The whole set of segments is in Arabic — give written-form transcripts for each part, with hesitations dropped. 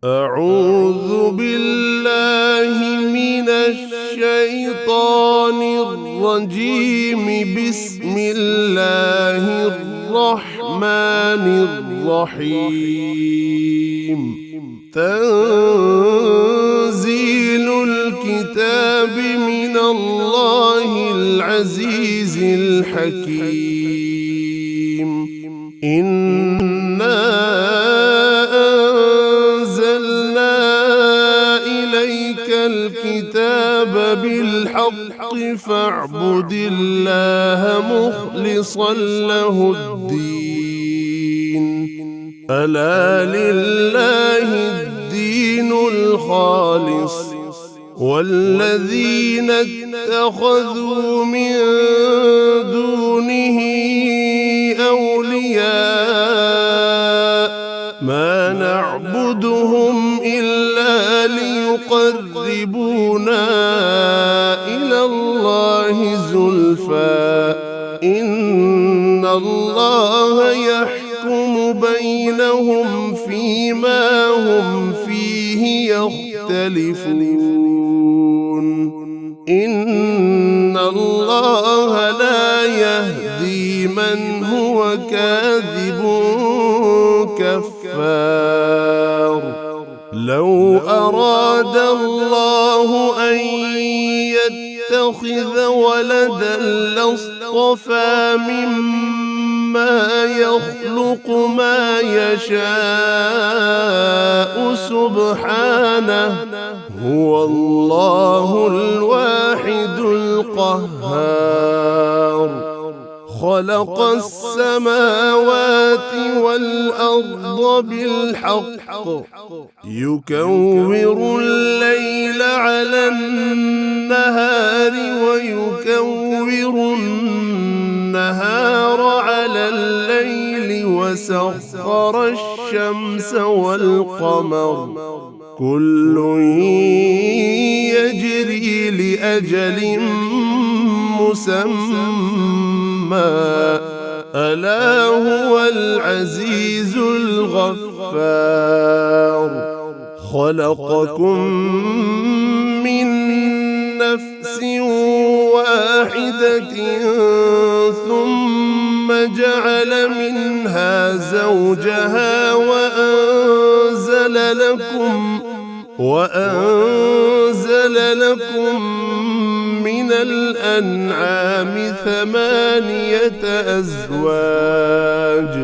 أعوذ بالله من الشيطان الرجيم. بسم الله الرحمن الرحيم. تنزيل الكتاب من الله العزيز الحكيم. إنا أنزلنا إليك الكتاب بالحق فاعبد الله مخلصا له الدين. ألا لله الدين الخالص والذين اتخذوا من دونه أولياء ما نعبدهم إلا ليقربونا إلى الله زلفى إن الله يحكم بينهم فيما هم فيه يختلفون. إن الله لا يهدي من هو كاذب كفار. لو أراد الله أن يتخذ ولدا لاصطفى مما يخلق ما يشاء سبحانه هو الله الواحد القهار. خلق السماوات والأرض بالحق يكور الليل على النهار ويكور النهار على الليل وسخر الشمس والقمر كل يجري لأجل مسمى ألا هو العزيز الغفار. خلقكم من نفس واحدة ثم جعل منها زوجها وأنزل لكم من الأنعام 8 أزواج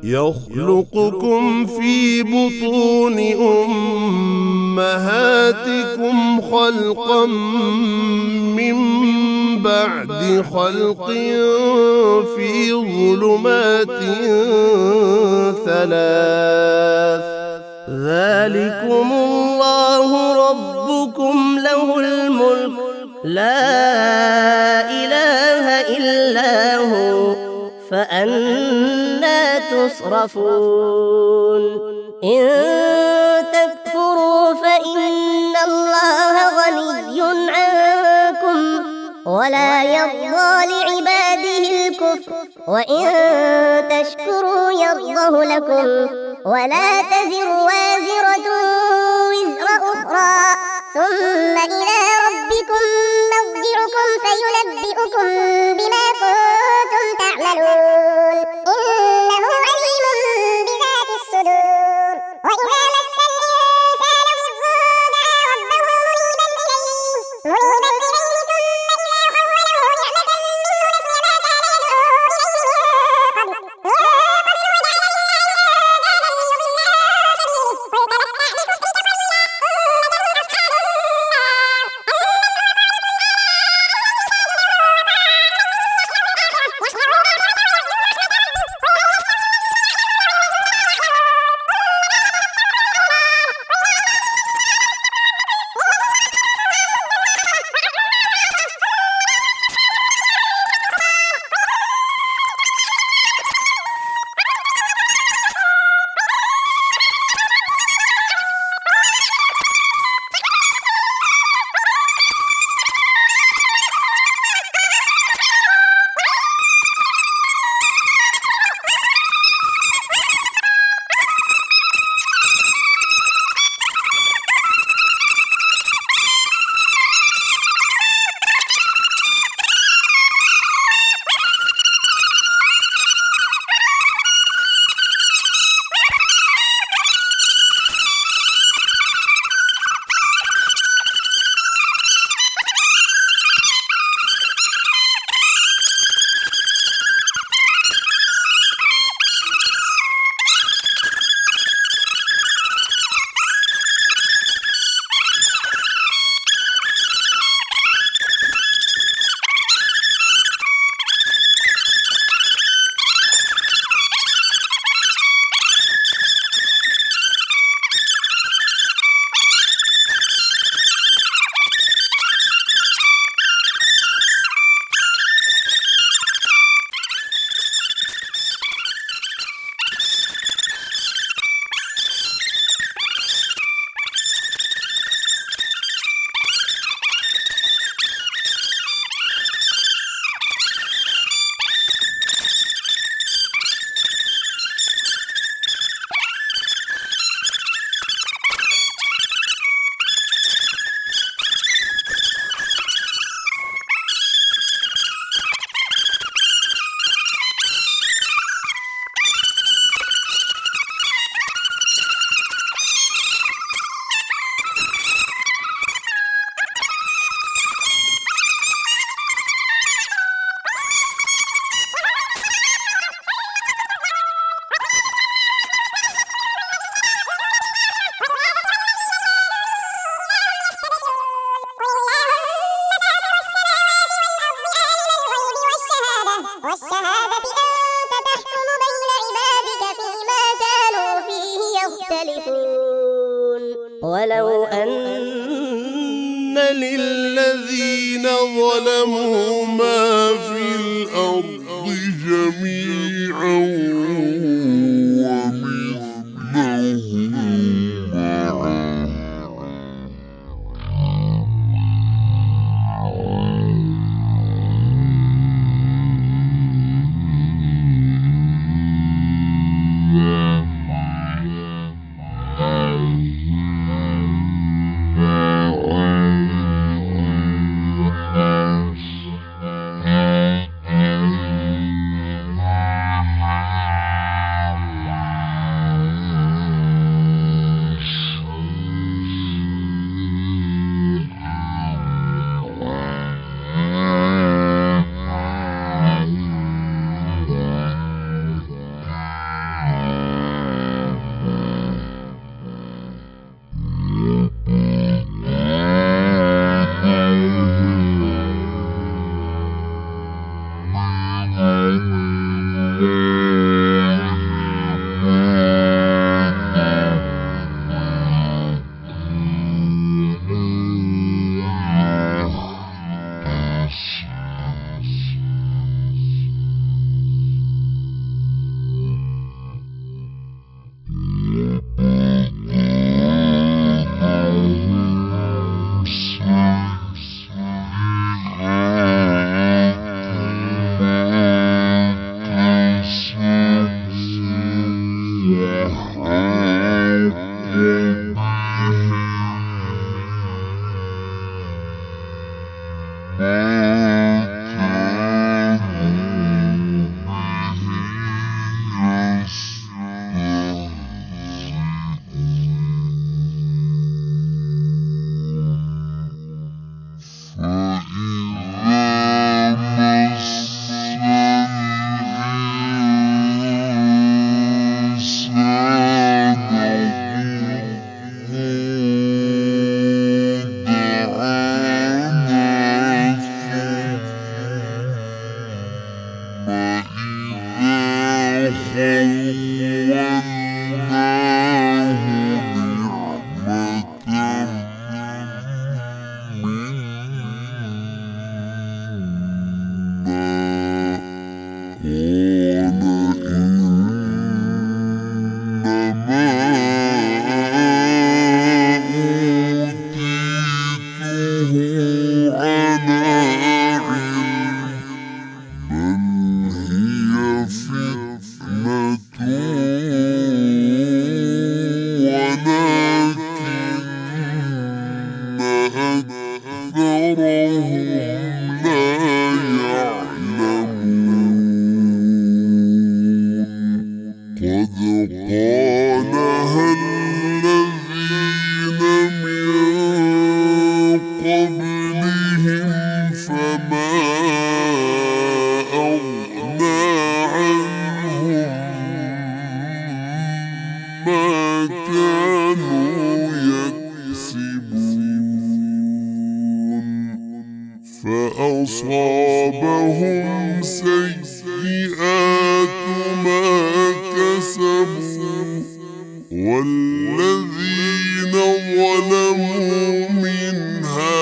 يخلقكم في بطون أمهاتكم خلقا من بعد خلق في ظلمات 3 ذلكم الله ربكم له الملك لا إله إلا هو فأنى تصرفون. إن تكفروا فإن الله غني عنكم ولا يرضى لعباده الكفر وإن تشكروا يرضه لكم ولا تزر وازرة وزر أخرى ثم إلى ربكم مرجعكم فينبئكم بما كنتم تعملون. إنه عليم بذات الصدور. وإذا مس الإنسان ضر دعا ربه منيبا إليه ثم إذا خوله نعمة منه نسي ما كان يدعو إليه من قبل ولو أن للذين ظلموا ما في الأرض جميعا ومثله فأصابهم سيئات ما كسبوا والذين ظلموا من هؤلاء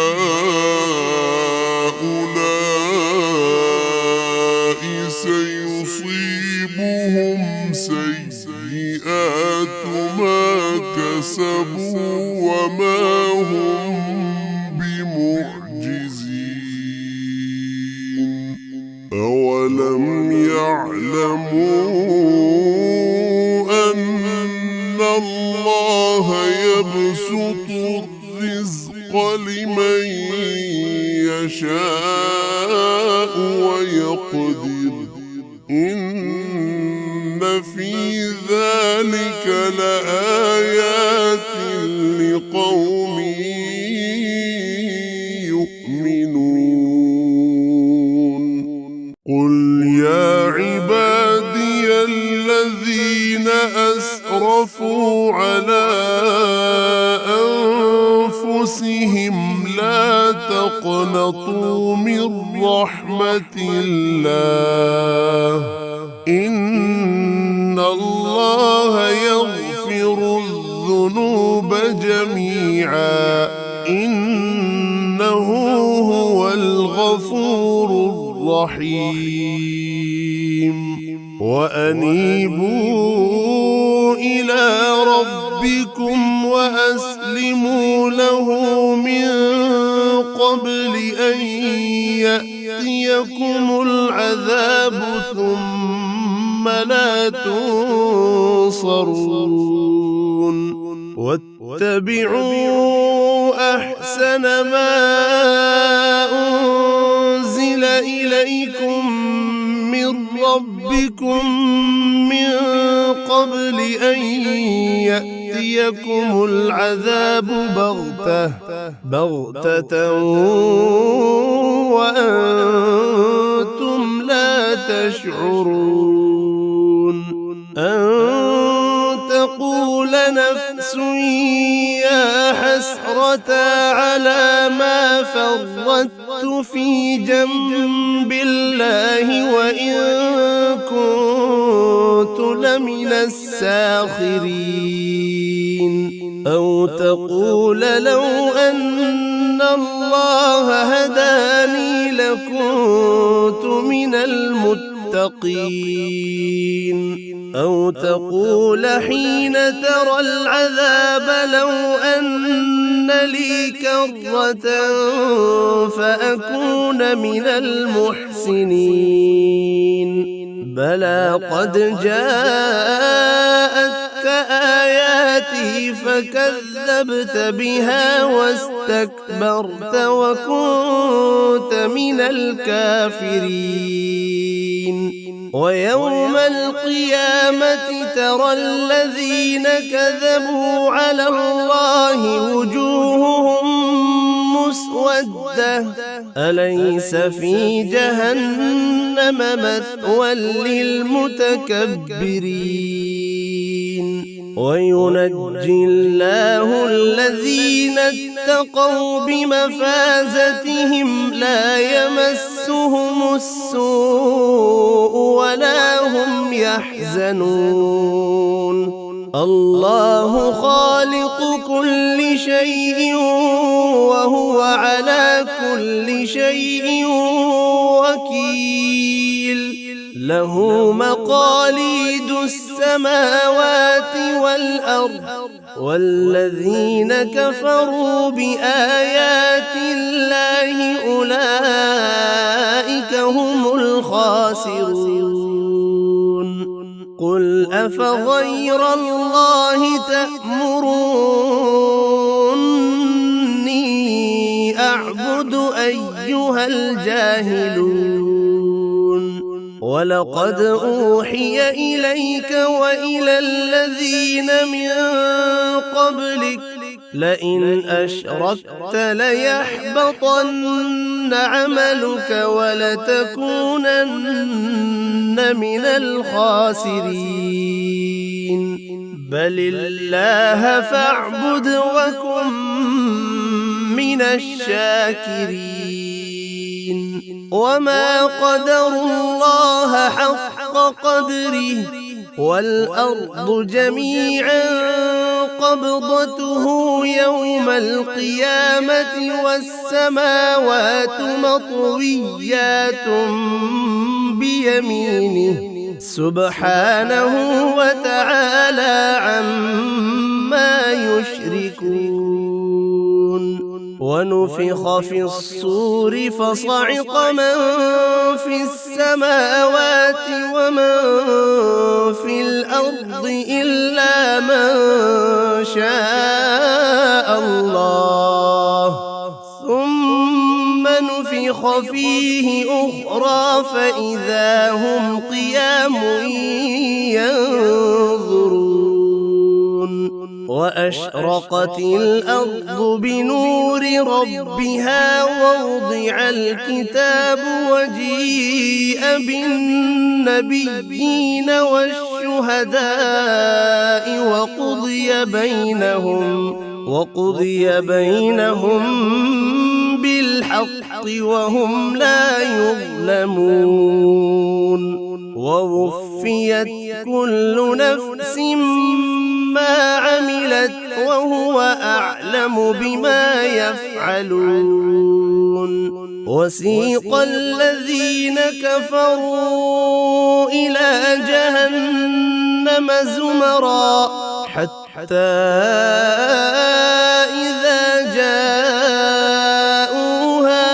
سيصيبهم سيئات ما كسبوا وما هم بمعجزين أولم يعلموا أن الله يبسط الرزق لمن يشاء ويقدر إن في ذلك لآيات لقوم يؤمنون قل يا عبادي الذين أسرفوا على أنفسهم لا تقنطوا من رحمة الله إن الله يغفر الذنوب جميعا إنه هو الغفور الرحيم وأنيبوا إلى ربكم وأسلموا له من قبل أن يأتيكم العذاب ثم لا تنصرون واتبعوا أحسن ما أنزل إليكم من ربكم من قبل أن يأتيكم العذاب بغتة وأنتم لا تشعرون أن تقول نفس يا حسرة على ما فرطت في جنب الله وإن كنت لمن الساخرين أو تقول لو أن الله هداني لكنت من المتقين أو تقول حين ترى العذاب لو أن لي كرة فأكون من المحسنين بلى قد جاءتك آياتي فكذبت بها واستكبرت وكنت من الكافرين ويوم القيامة ترى الذين كذبوا على الله وجوههم مسودة أليس في جهنم مثوى للمتكبرين وينجي الله الذين اتقوا بمفازتهم لا يمسهم السوء ولا هم يحزنون الله خالق كل شيء وهو على كل شيء وكيل له مقاليد السماوات والأرض والذين كفروا بآيات الله أولئك هم الخاسرون قل أفغير الله تأمروني أعبد أيها الجاهلون ولقد أوحي إليك وإلى الذين من قبلك لئن أشركت ليحبطن عملك ولتكونن من الخاسرين بل الله فاعبد وكن من الشاكرين وما قدروا الله حق قدره والأرض جميعا قبضته يوم القيامة والسماوات مطويات بيمينه سبحانه وتعالى عما يشركون ونفخ في الصور فصعق من في السماوات ومن في الأرض إلا من شاء الله ثم نفخ فيه أخرى فإذا هم قيام ينظرون وأشرقت الأرض بنور ربها ووضع الكتاب وجيء بالنبيين والشهداء وقضي بينهم بالحق وهم لا يظلمون ووفيت كل نفس ما عملت وهو أعلم بما يفعلون وسيق الذين كفروا إلى جهنم زمرا حتى إذا جاءوها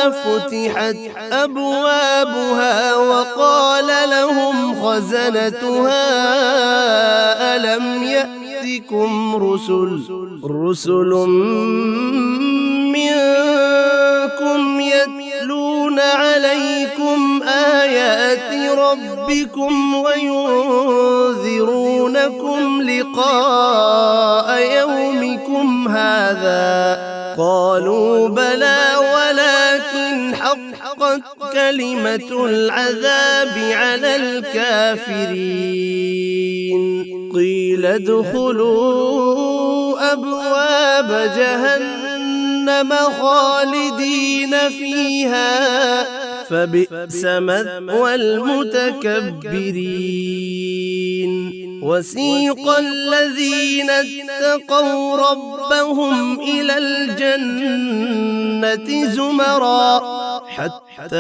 فتحت أبوابها وقال لهم خزنتها ألم يأتكم رسل منكم يتلون عليكم آيات ربكم وينذرونكم لقاء يومكم هذا قالوا بلى ولكن حقت كلمة العذاب على الكافرين قيل ادخلوا أبواب جهنم خالدين فيها فبئس مثوى المتكبرين وسيق الذين اتقوا ربهم إلى الجنة زمرا حتى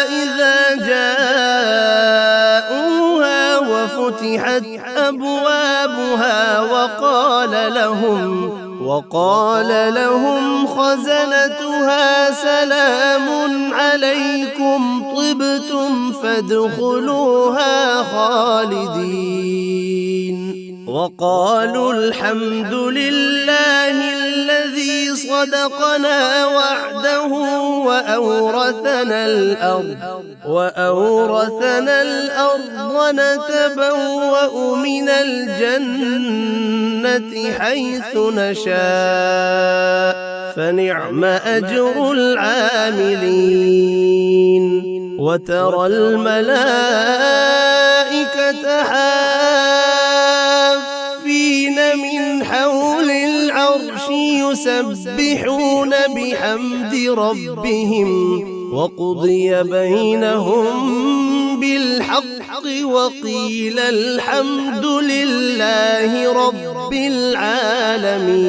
إذا جاءوها وفتحت أبوابها وقال لهم خزنتها سلام عليكم طبتم فادخلوها خالدين وقالوا الحمد لله الذي صدقنا وعده وأورثنا الأرض نتبوأ من الجنة حيث نشاء فنعم أجر العاملين وترى الملائكة حافين من حول العرش يسبحون بحمد ربهم وقضي بينهم بالحق وقيل الحمد لله رب العالمين.